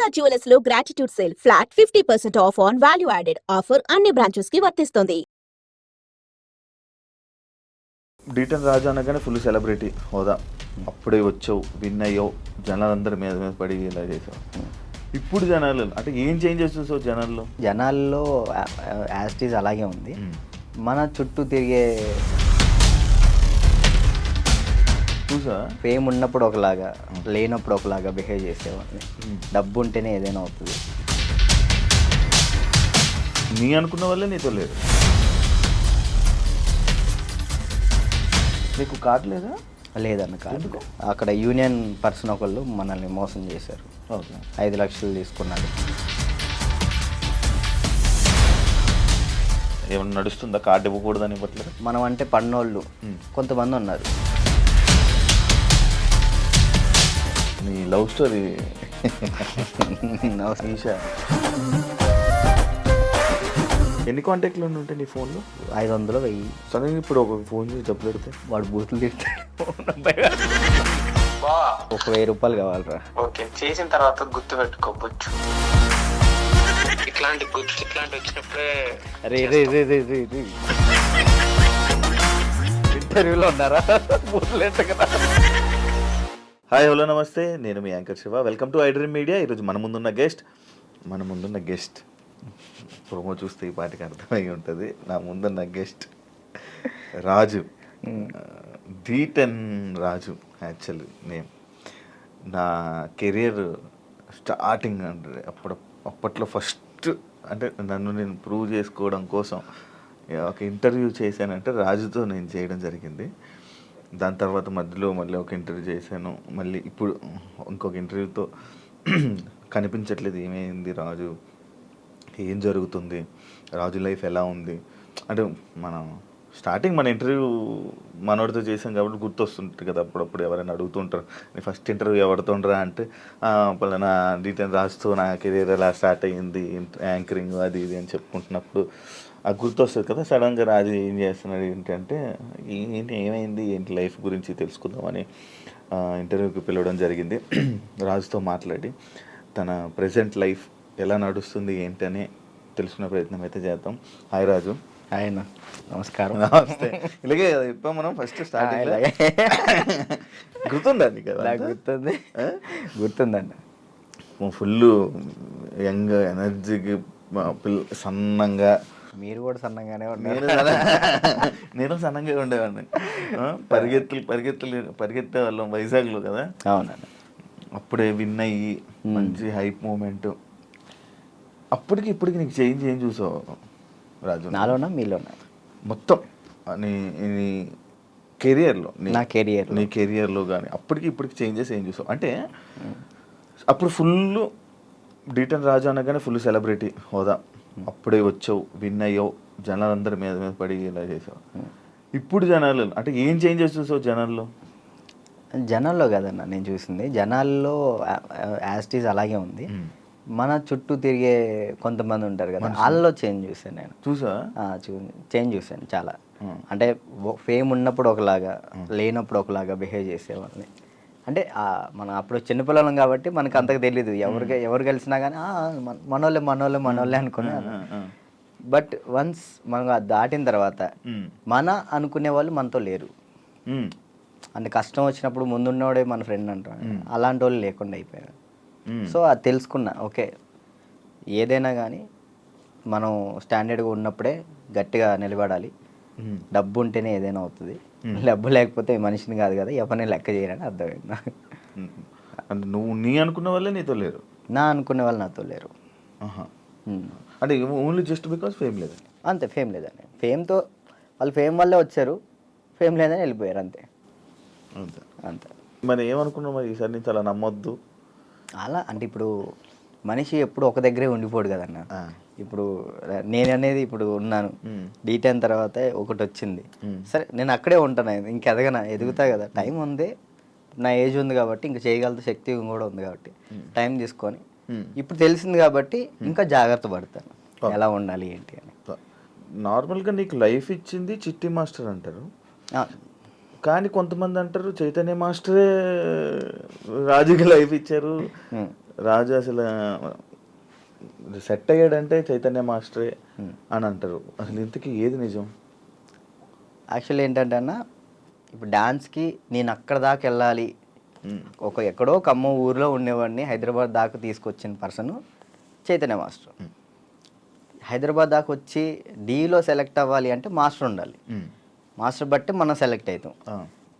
Durga jewellers లో gratitude sale flat 50% of on value added offer అన్ని branches కి వర్తిస్తుంది. డీటెన్ రాజు అనగానే ఫుల్ సెలబ్రిటీ హోదా. అప్పుడే వచ్చావు, విన్ అయ్యావు, జనాలందరి మీద మీద పడి ఇలా చేసావు. ఇప్పుడు జనాలు అంటే ఏం చేంజెస్ చూసావు జనాల్లో యాస్టీజ్ అలాగే ఉంది. మన చుట్టూ తిరిగే చూసా ఫేమ్ ఉన్నప్పుడు ఒకలాగా, లేనప్పుడు ఒకలాగా బిహేవ్ చేసేవాడిని. డబ్బు ఉంటేనే ఏదైనా అవుతుంది. నీ అనుకున్న వాళ్ళే నీతో లేరు. నీకు కార్డు లేదా? లేదన్న కాదు. అక్కడ యూనియన్ పర్సన్ ఒకళ్ళు మనల్ని మోసం చేశారు. 5 లక్షలు తీసుకున్నారు. ఏమన్నా నడుస్తుందా? కార్డు ఇవ్వకూడదని ఇవ్వట్లేదు. మనం అంటే పన్నోళ్ళు కొంతమంది ఉన్నారు. నీ లవ్ స్టోరీ ఈషా, ఎన్ని కాంటాక్ట్లు ఉంటాయి నీ ఫోన్లో? 500 1000. సడన్గా ఇప్పుడు ఒక ఫోన్ చేసి డబ్బులు పెడితే వాడు బూతులు తిడతాడు. ఒక 1000 రూపాయలు కావాలరా. ఓకే, చేసిన తర్వాత గుర్తు పెట్టుకోవచ్చు. ఇట్లాంటి వచ్చినప్పుడే ఇంటర్వ్యూలో ఉన్నారా? హాయ్ హలో నమస్తే, నేను మీ anchor Siva. Welcome to iDream media. ఈరోజు మన ముందున్న గెస్ట్ ప్రోమో చూస్తే ఈ పాటికి అర్థమై ఉంటుంది. నా ముందున్న గెస్ట్ రాజు, డీటెన్ రాజు యాక్చువల్లీ నేమ్. నా కెరియర్ స్టార్టింగ్ అంటే అప్పట్లో ఫస్ట్ అంటే నన్ను నేను ప్రూవ్ చేసుకోవడం కోసం ఒక ఇంటర్వ్యూ చేశానంటే రాజుతో నేను చేయడం జరిగింది. దాని తర్వాత మధ్యలో మళ్ళీ ఒక ఇంటర్వ్యూ చేశాను. మళ్ళీ ఇప్పుడు ఇంకొక ఇంటర్వ్యూతో కనిపించట్లేదు. ఏమైంది రాజు, ఏం జరుగుతుంది, రాజు లైఫ్ ఎలా ఉంది అంటే మనం స్టార్టింగ్ మన ఇంటర్వ్యూ మనోడితో చేసాం కాబట్టి గుర్తొస్తుంటుంది కదా. అప్పుడప్పుడు ఎవరైనా అడుగుతుంటారు, నీ ఫస్ట్ ఇంటర్వ్యూ ఎవరితో ఉండరా అంటే పలానా డీటెయిల్ రాస్తూ నా కెరీర్ ఎలా స్టార్ట్ అయ్యింది, యాంకరింగ్ అది ఇది అని చెప్పుకుంటున్నప్పుడు అది గుర్తొస్తుంది కదా. సడన్గా రాజు ఏం చేస్తున్నాడు ఏంటంటే ఏమైంది ఏంటి లైఫ్ గురించి తెలుసుకుందామని ఇంటర్వ్యూకి పిలవడం జరిగింది. రాజుతో మాట్లాడి తన ప్రజెంట్ లైఫ్ ఎలా నడుస్తుంది ఏంటని తెలుసుకునే ప్రయత్నం అయితే చేద్దాం. హాయ్ రాజు. ఆయన నమస్కారం. నమస్తే. ఇలాగే కదా ఇప్పుడు మనం ఫస్ట్ స్టార్టింగ్ గుర్తుందండి కదా? గుర్తుందండి. ఫుల్ యంగ్ ఎనర్జీకి సన్నంగా. మీరు కూడా సన్నగానే నేను సన్నంగా ఉండేవాడిని. పరిగెత్తే వాళ్ళం వైజాగ్లో కదా. అవునండి. అప్పుడే విన్ అయ్యి మంచి హైప్ మూమెంట్. అప్పటికి ఇప్పటికి నీకు చేంజ్ ఏం చూసావు రాజు? నాలోనా మీలోనా? మొత్తం నీ కెరియర్లో, నీ కెరియర్లో కానీ అప్పటికి ఇప్పటికి చేంజెస్ ఏం చూసావు? అంటే అప్పుడు ఫుల్ డీటెన్ రాజు అనగానే ఫుల్ సెలబ్రిటీ హోదా. అప్పుడే వచ్చావు, విన్ అయ్యావు, జనాలందరి మీద మీద పడి ఇలా చేసావు. ఇప్పుడు జనాలు అంటే ఏం చేంజెస్ చూసావు జనాల్లో కదన్న నేను చూసింది. జనాల్లో యాస్టీజ్ అలాగే ఉంది. మన చుట్టూ తిరిగే కొంతమంది ఉంటారు కదా, వాళ్ళలో చేంజ్ చూసాను నేను. చేంజ్ చూసాను చాలా. అంటే ఫేమ్ ఉన్నప్పుడు ఒకలాగా, లేనప్పుడు ఒకలాగా బిహేవ్ చేసేవాళ్ళని. అంటే మనం అప్పుడు చిన్నపిల్లలం కాబట్టి మనకు అంతకు తెలీదు. ఎవరు కలిసినా కానీ మనోళ్ళే అనుకున్నాను. బట్ వన్స్ మనం దాటిన తర్వాత మన అనుకునే వాళ్ళు మనతో లేరు. అంటే కష్టం వచ్చినప్పుడు ముందున్నవాడే మన ఫ్రెండ్ అంటారు, అలాంటి వాళ్ళు లేకుండా అయిపోయారు. సో అది తెలుసుకున్నా, ఓకే ఏదైనా కానీ మనం స్టాండర్డ్గా ఉన్నప్పుడే గట్టిగా నిలబడాలి. డబ్బు ఉంటేనే ఏదైనా అవుతుంది. డబ్బు లేకపోతే మనిషిని కాదు కదా, ఎవరిని లెక్క చేయరని అర్థమైంది నాకు. అంటే నువ్వు నీ అనుకున్న వాళ్ళే నీతో లేరు? నా అనుకునే వాళ్ళు నాతో లేరు. అంటే ఓన్లీ జస్ట్ బికాస్ ఫేమ్ లేదు. అంతే, ఫేమ్ లేదని. ఫేమ్తో వాళ్ళు ఫేమ్ వల్లే వచ్చారు, ఫేమ్ లేదని వెళ్ళిపోయారు అంతే. అంతే. మరి ఏమనుకున్నావు మరి ఈసారి నుంచి అలా నమ్మొద్దు అలా? అంటే ఇప్పుడు మనిషి ఎప్పుడు ఒక దగ్గరే ఉండిపోడు కదన్న. ఇప్పుడు నేను అనేది ఇప్పుడు ఉన్నాను, డీటెయిన్ తర్వాత ఒకటి వచ్చింది, సరే నేను అక్కడే ఉంటాను, ఇంక ఎదుగుతా కదా. టైం ఉంది, నా ఏజ్ ఉంది కాబట్టి, ఇంకా చేయగల శక్తి కూడా ఉంది కాబట్టి టైం తీసుకొని ఇప్పుడు తెలిసింది కాబట్టి ఇంకా జాగ్రత్త పడతాను ఎలా ఉండాలి ఏంటి అని. నార్మల్గా నీకు లైఫ్ ఇచ్చింది చిట్టి మాస్టర్ అంటారు, కానీ కొంతమంది అంటారు చైతన్య మాస్టరే రాజుకి లైఫ్ ఇచ్చారు, రాజు అసలు సెట్ అయ్యాడంటే చైతన్య మాస్టరే అని అంటారు. అసలు ఇంతకీ ఏది నిజం? యాక్చువల్లీ ఏంటంటే అన్న, ఇప్పుడు డాన్స్కి నేను అక్కడ దాకా వెళ్ళాలి, ఎక్కడో కమ్మ ఊర్లో ఉండేవాడిని హైదరాబాద్ దాకా తీసుకొచ్చిన పర్సన్ చైతన్య మాస్టర్. హైదరాబాద్ దాకా వచ్చి డీలో సెలెక్ట్ అవ్వాలి అంటే మాస్టర్ ఉండాలి. మాస్టర్ బట్టి మనం సెలెక్ట్ అవుతాం.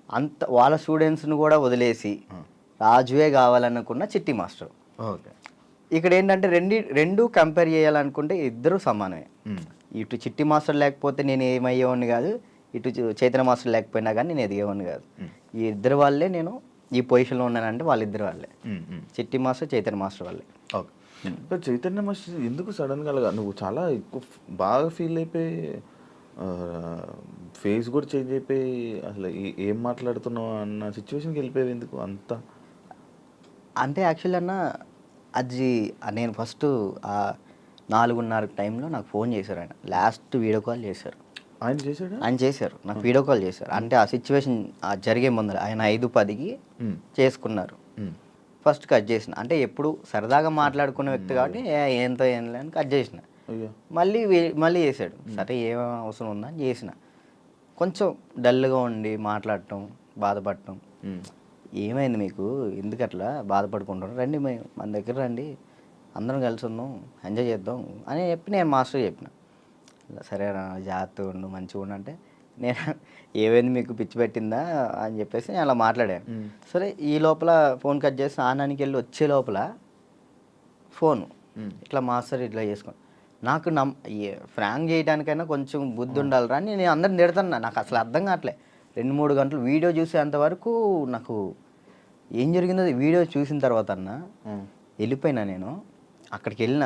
అంత వాళ్ళ స్టూడెంట్స్ని కూడా వదిలేసి రాజువే కావాలనుకున్న చిట్టి మాస్టర్. ఓకే. ఇక్కడ ఏంటంటే రెండు కంపేర్ చేయాలనుకుంటే ఇద్దరు సమానమే. ఇటు చిట్టి మాస్టర్ లేకపోతే నేను ఏమయ్యేవాడిని కాదు, ఇటు చైతన్య మాస్టర్ లేకపోయినా కానీ నేను ఎదిగేవాడిని కాదు. ఈ ఇద్దరు వాళ్ళే నేను ఈ పొజిషన్లో ఉన్నానంటే వాళ్ళిద్దరు వాళ్ళే, చిట్టి మాస్టర్ చైతన్య మాస్టర్ వాళ్ళే. ఓకే. చైతన్య మాస్టర్ ఎందుకు సడన్గా నువ్వు చాలా ఎక్కువ బాగా ఫీల్ అయిపోయి ఫేస్ కూడా చేంజ్ అయిపోయి అసలు ఏం మాట్లాడుతున్నావు అన్న సిచ్యువేషన్కి వెళ్ళిపోయావు ఎందుకు అంత? అంటే యాక్చువల్లీ అన్న, అది నేను ఫస్ట్ 4:30 టైంలో నాకు ఫోన్ చేశారు. ఆయన లాస్ట్ వీడియో కాల్ చేశారు. ఆయన చేశారు నాకు వీడియో కాల్ చేశారు. అంటే ఆ సిచ్యువేషన్ జరిగే ముందర ఆయన 5:10కి చేసుకున్నారు. ఫస్ట్ కట్ చేసిన, అంటే ఎప్పుడు సరదాగా మాట్లాడుకున్న వ్యక్తి కాబట్టి ఏంతో ఏం లేని కట్ చేసిన. మళ్ళీ చేశాడు. సరే ఏం అవసరం ఉందా అని చేసిన. కొంచెం డల్గా ఉండి మాట్లాడటం, బాధపడటం. ఏమైంది మీకు, ఎందుకు అట్లా బాధపడుకుంటారు, రండి మన దగ్గర రండి, అందరం కలిసి ఉందాం, ఎంజాయ్ చేద్దాం అని చెప్పి నేను మాస్టర్ చెప్పిన. సరే జాగ్రత్తగా ఉండు, మంచిగా ఉండు అంటే, నేను ఏమైంది మీకు పిచ్చి పెట్టిందా అని చెప్పేసి నేను అలా మాట్లాడాను. సరే ఈ లోపల ఫోన్ కట్ చేసి ఆనానికి వెళ్ళి వచ్చే లోపల ఫోను ఇట్లా మాస్టర్ ఇట్లా చేసుకోండి. నాకు ఫ్రాంక్ చేయడానికైనా కొంచెం బుద్ధి ఉండాలిరా అని నేను అందరిని తిడుతున్నా. నాకు అసలు అర్థం కావట్లే. 2-3 గంటలు వీడియో చూసేంతవరకు నాకు ఏం జరిగిందో వీడియో చూసిన తర్వాత అన్న వెళ్ళిపోయినా. నేను అక్కడికి వెళ్ళిన,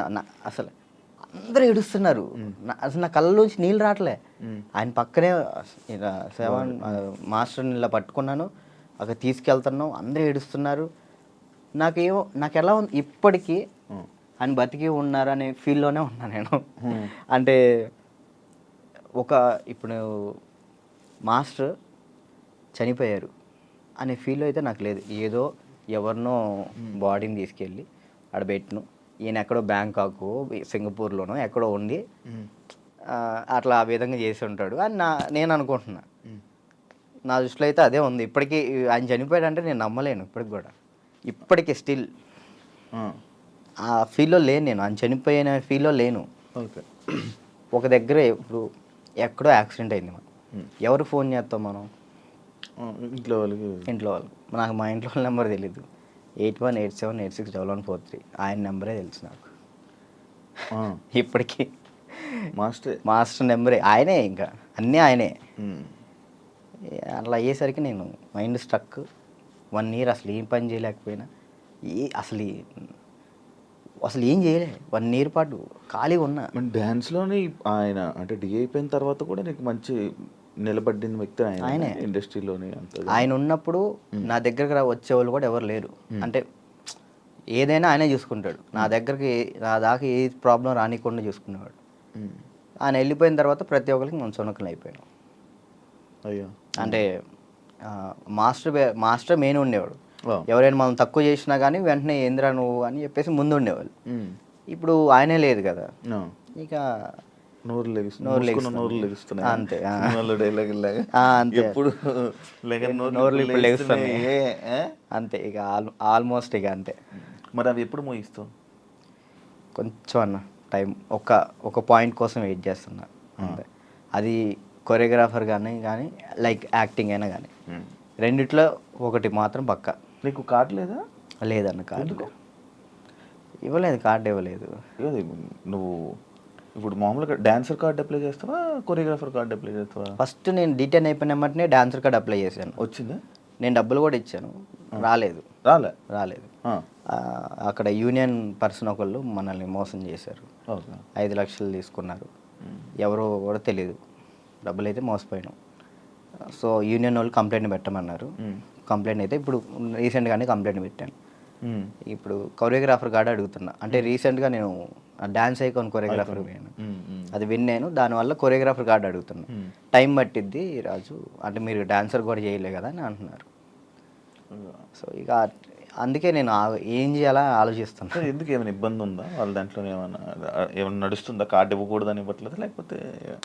అసలు అందరూ ఏడుస్తున్నారు. అసలు నా కళ్ళలోంచి నీళ్ళు రావట్లే. ఆయన పక్కనే మాస్టర్ని ఇలా పట్టుకున్నాను, అక్కడ తీసుకెళ్తున్నాం, అందరూ ఏడుస్తున్నారు. నాకు ఎలా ఉంది ఇప్పటికీ, ఆయన బతికి ఉన్నారు అనే ఫీల్లోనే ఉన్నా నేను. అంటే ఇప్పుడు మాస్టర్ చనిపోయారు అనే ఫీల్ అయితే నాకు లేదు. ఏదో ఎవరినో బాడీని తీసుకెళ్ళి ఆడ పెట్టిను, ఈయన ఎక్కడో బ్యాంకాక్ సింగపూర్లోనో ఎక్కడో ఉండి అట్లా ఆ విధంగా చేసి ఉంటాడు అని నేను అనుకుంటున్నా. నా దృష్టిలో అయితే అదే ఉంది. ఇప్పటికీ ఆయన చనిపోయాడంటే నేను నమ్మలేను ఇప్పటికి కూడా. ఇప్పటికీ స్టిల్ ఆ ఫీల్లో లేను నేను, ఆయన చనిపోయిన ఫీల్లో లేను. ఓకే. ఒక దగ్గర ఇప్పుడు ఎక్కడో యాక్సిడెంట్ అయింది, మనం ఎవరు ఫోన్ చేస్తాం మనం? ఇంట్లో వాళ్ళు. నాకు మా ఇంట్లో వాళ్ళ నెంబర్ తెలీదు. 8187861143 ఆయన నెంబరే తెలుసు నాకు ఇప్పటికీ. మాస్టర్ నెంబరే ఆయనే, ఇంకా అన్నీ ఆయనే. అట్లా అయ్యేసరికి నేను మైండ్ స్ట్రక్. 1 year అసలు ఏం పని చేయలేకపోయినా, అసలు ఏం చేయలే. 1 year పాటు ఖాళీగా ఉన్నా. డ్యాన్స్లోని ఆయన అంటే డి అయిపోయిన తర్వాత కూడా నీకు మంచి నిలబడిన వ్యక్తి ఆయనే ఇండస్ట్రీలోని. ఆయన ఉన్నప్పుడు నా దగ్గరకు వచ్చేవాళ్ళు కూడా ఎవరు లేరు. అంటే ఏదైనా ఆయనే చూసుకుంటాడు. నా దాకా ఏ ప్రాబ్లం రానికుండా చూసుకునేవాడు. ఆయన వెళ్ళిపోయిన తర్వాత ప్రతి ఒక్కరికి మనం చునకలు అయిపోయాం. అయ్యో. అంటే మాస్టర్ మెయిన్ ఉండేవాడు. ఎవరైనా మనం తక్కువ చేసినా కానీ వెంటనే ఏంద్రా నువ్వు అని చెప్పేసి ముందు ఉండేవాళ్ళు. ఇప్పుడు ఆయనే లేదు కదా, ఇక నోరు లెగుస్తున్నాయి అంతే. నోరు లెగుస్తున్నాయి అంతే. ఇక ఆల్మోస్ట్ ఇక అంతే. మరి అవి ఎప్పుడు మోయిస్తావు? కొంచెం అన్న టైం, ఒక పాయింట్ కోసం వెయిట్ చేస్తున్నా అంతే. అది కొరియోగ్రాఫర్ కానీ లైక్ యాక్టింగ్ అయినా కానీ రెండిట్లో ఒకటి మాత్రం పక్కా. నీకు కార్డు లేదా? లేదన్న, కార్డు ఇవ్వలేదు. కార్డు ఇవ్వలేదు. నువ్వు ఇప్పుడు మామూలుగా డాన్సర్ కార్డు అప్లై చేస్తావా, కొరియోగ్రాఫర్ కార్డు అప్లై చేస్తావా? ఫస్ట్ నేను డీటెయిన్ అయిపోయిన వెంటనే డాన్సర్ కార్డు అప్లై చేశాను. వచ్చిందా? నేను డబ్బులు కూడా ఇచ్చాను, రాలేదు. అక్కడ యూనియన్ పర్సన్ ఒకళ్ళు మనల్ని మోసం చేశారు. 5 లక్షలు తీసుకున్నారు. ఎవరో కూడా తెలియదు. డబ్బులు అయితే మోసపోయాను. సో యూనియన్ వాళ్ళు కంప్లైంట్ పెట్టమన్నారు. కంప్లైంట్ అయితే ఇప్పుడు రీసెంట్గానే కంప్లైంట్ పెట్టాను. ఇప్పుడు కొరియోగ్రాఫర్ కార్డు అడుగుతున్నా. అంటే రీసెంట్గా నేను డాన్స్ ఐకాన్ కొరియోగ్రాఫర్ పోయాను, అది విన్నాను. దానివల్ల కొరియోగ్రాఫర్ కార్డు అడుగుతున్నా. టైం పట్టిద్ది రాజు అంటే, మీరు డాన్సర్ కూడా చేయలే కదా అని అంటున్నారు. సో ఇక అందుకే నేను ఏం చేయాలా ఆలోచిస్తాను. సరే, ఎందుకు ఏమైనా ఇబ్బంది ఉందా వాళ్ళ దాంట్లో? ఏమైనా నడుస్తుందా? కార్డు ఇవ్వకూడదని ఇవ్వట్లేదు, లేకపోతే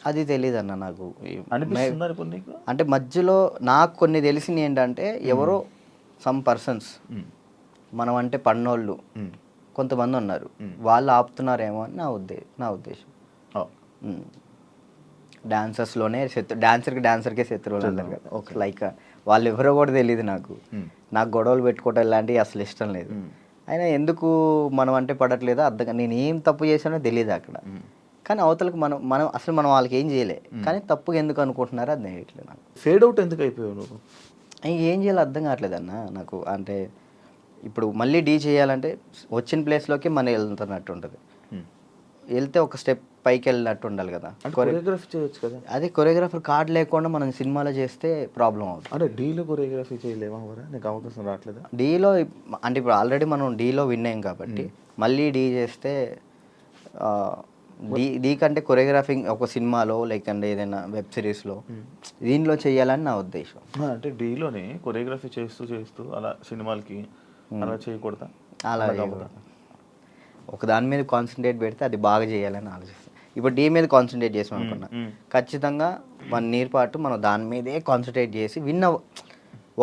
అది తెలియదు అన్న నాకు. అనిపిస్తుందా ఇప్పుడు నీకు? అంటే మధ్యలో నాకు కొన్ని తెలిసింది ఏంటంటే, ఎవరో సమ్ పర్సన్స్ మనం అంటే పన్నోళ్ళు కొంతమంది ఉన్నారు, వాళ్ళు ఆపుతున్నారేమో అని నా ఉద్దేశం. డాన్సర్స్లోనే డాన్సర్కే శత్రువులు అంటారు కదా, లైక్ వాళ్ళు ఎవరో కూడా తెలియదు నాకు. నాకు గొడవలు పెట్టుకోవటం ఇలాంటివి అసలు ఇష్టం లేదు. అయినా ఎందుకు మనం అంటే పడట్లేదో అర్థం, నేను ఏం తప్పు చేశానో తెలియదు అక్కడ. కానీ అవతలకు మనం అసలు మనం వాళ్ళకి ఏం చేయలే, కానీ తప్పుగా ఎందుకు అనుకుంటున్నారో అది తెలియట్లేదు నాకు. ఫేడ్ అవుట్ ఎందుకు అయిపోయావు నువ్వు? ఏం చేయాలో అర్థం కావట్లేదు అన్న నాకు. అంటే ఇప్పుడు మళ్ళీ డీ చేయాలంటే వచ్చిన ప్లేస్లోకి మనం వెళ్తున్నట్టు ఉంటుంది, వెళ్తే ఒక స్టెప్ పైకి వెళ్ళినట్టు ఉండాలి కదా. కొరియోగ్రఫీ చేయొచ్చు కదా. అదే కొరియోగ్రాఫర్ కార్డు లేకుండా మనం సినిమాలో చేస్తే ప్రాబ్లం అవుతుంది. అంటే డీలో కొరియోగ్రఫీ చేయలేమా? నీకు అవకాశం రావట్లేదా? డీలో అంటే ఇప్పుడు ఆల్రెడీ మనం డీలో విన్ అయ్యాం కాబట్టి మళ్ళీ డీ చేస్తే డీ కంటే కొరియోగ్రాఫింగ్ ఒక సినిమాలో లేకంటే ఏదైనా వెబ్ సిరీస్లో దీనిలో చేయాలని నా ఉద్దేశం. అంటే డీలోనే కొరియోగ్రఫీ చేస్తూ అలా సినిమాలకి అలా చేయకూడదా? అలా ఒక దాని మీద కాన్సన్ట్రేట్ పెడితే అది బాగా చేయాలని ఆలోచిస్తాను. ఇప్పుడు డీ మీద కాన్సన్ట్రేట్ చేసాం అనుకున్నా, ఖచ్చితంగా 1 year పాటు మనం దాని మీదే కాన్సన్ట్రేట్ చేసి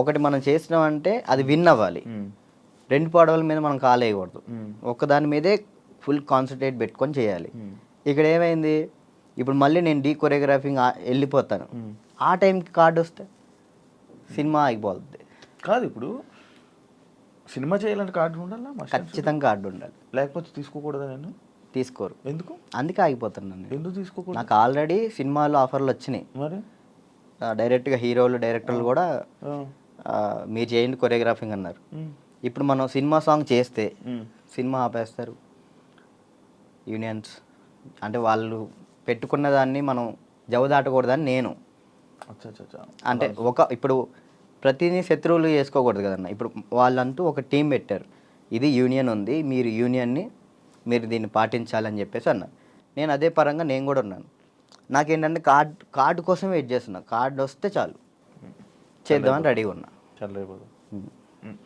ఒకటి మనం చేసినామంటే అది విన్ అవ్వాలి. 2 పడవల మీద మనం కాలేయకూడదు, ఒక దాని మీదే ఫుల్ కాన్సన్ట్రేట్ పెట్టుకొని చేయాలి. ఇక్కడ ఏమైంది, ఇప్పుడు మళ్ళీ నేను డీ కొరియోగ్రాఫింగ్ వెళ్ళిపోతాను, ఆ టైంకి కార్డు వస్తే సినిమా ఆగిపోతుంది. కాదు, ఇప్పుడు సినిమా చేయాలంటే కార్డు ఉండాలా? ఖచ్చితంగా కార్డు ఉండాలి, లేకపోతే తీసుకోకూడదా? నేను తీసుకోరు. ఎందుకు? అందుకే ఆగిపోతున్నాను. ఎందుకు తీసుకోకూడదు? నాకు ఆల్రెడీ సినిమాలో ఆఫర్లు వచ్చినాయి. మరి డైరెక్ట్గా హీరోలు డైరెక్టర్లు కూడా మీరు చేయండి కొరియోగ్రాఫింగ్ అన్నారు. ఇప్పుడు మనం సినిమా సాంగ్ చేస్తే సినిమా ఆపేస్తారు యూనియన్స్. అంటే వాళ్ళు పెట్టుకున్న దాన్ని మనం జవదాటకూడదని నేను. అంటే ఇప్పుడు ప్రతిదీ శత్రువులు చేసుకోకూడదు కదన్న. ఇప్పుడు వాళ్ళంటూ ఒక టీం పెట్టారు, ఇది యూనియన్ ఉంది, మీరు దీన్ని పాటించాలని చెప్పేసి అన్నారు. నేను అదే పరంగా నేను కూడా ఉన్నాను. నాకేంటంటే కార్డు కోసం వెయిట్ చేస్తున్నా, కార్డు వస్తే చాలు చేద్దామని రెడీగా ఉన్నా. చాలా